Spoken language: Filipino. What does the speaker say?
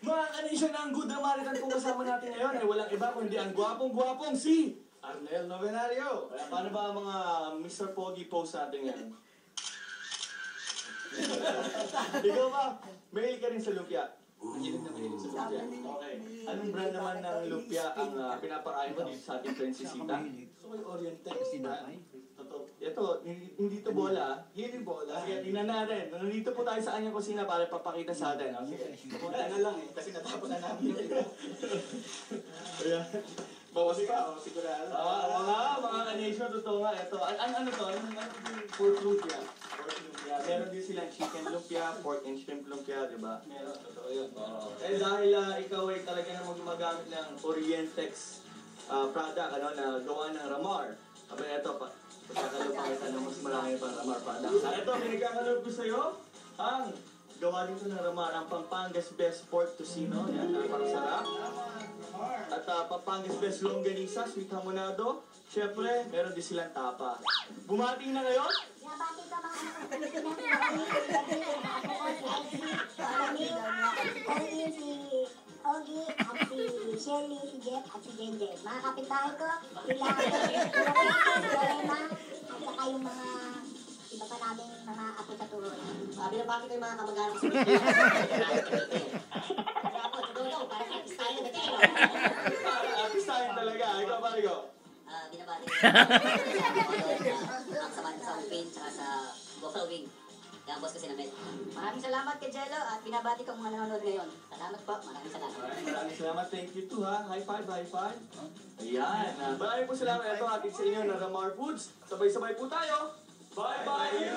Mga kanisyon ng Good Samaritan pong kasama natin ngayon ay walang iba kundi ang gwapong-gwapong si Arnel Novenario. Kaya paano ba ang mga Mr. Pogi post natin ngayon? Ikaw ba? Mahilig ka rin sa lumpia? Mahilig na mahilig sa lumpia. Okay. Anong brand naman ng lumpia ang pinapakain mo dito sa ating friend si Sita? Gusto ko yung Orientex. Ito, hindi to bola. Hindi bola. Kaya tingnan natin. Nandito po tayo sa kanyang kusina para papakita sa atin. Okay. Punta na lang eh. Kasi natapos na namin. Ayan. Bawas pa, sigurado. Mga ka-nation, totoo nga. Ito, ano to? Pork lumpia. Pork lumpia. Meron din silang chicken lumpia, pork and shrimp lumpia, di ba? Meron, totoo yun. Dahil ikaw ay talaga namang gumagamit ng Orientex product, na gawa ng Ramar. Sabi ito, pagkakalupakita na mas marami pa Ramar product. Ito, pinagkakaloob ko sa'yo, ang gawa dito ng Ramar, ang Pampangas Best Pork Tocino. Yan, napakasarap. At Pampangas Best Longganisa, sweet hamonado. Siyempre, meron din silang tapa. Bumating na kayo? Nabati ka mga si Ogie, at si Shirley, si Jeff, at si Jenjen. Mga kapitbahay ko, sila Lorena, at saka yung mga iba pa namin mga apo sa turon. Binabati ko yung mga kamag-anak ko sa parang artist tayo na dito. Artist tayo talaga. Ikaw ba, Rico? Binabati ko ang sa Upin tsaka sa Buffalo Wing. Kaya boss ko si Namel. Maraming salamat kay Jello at binabati ko mga nanonood ngayon. Salamat po. Maraming salamat. Maraming salamat. Thank you too, ha. High five, high five. Ayan. Maraming po salamat. Ito atin sa inyo na Ramar Foods. Sabay-sabay po tayo. Bye-bye you!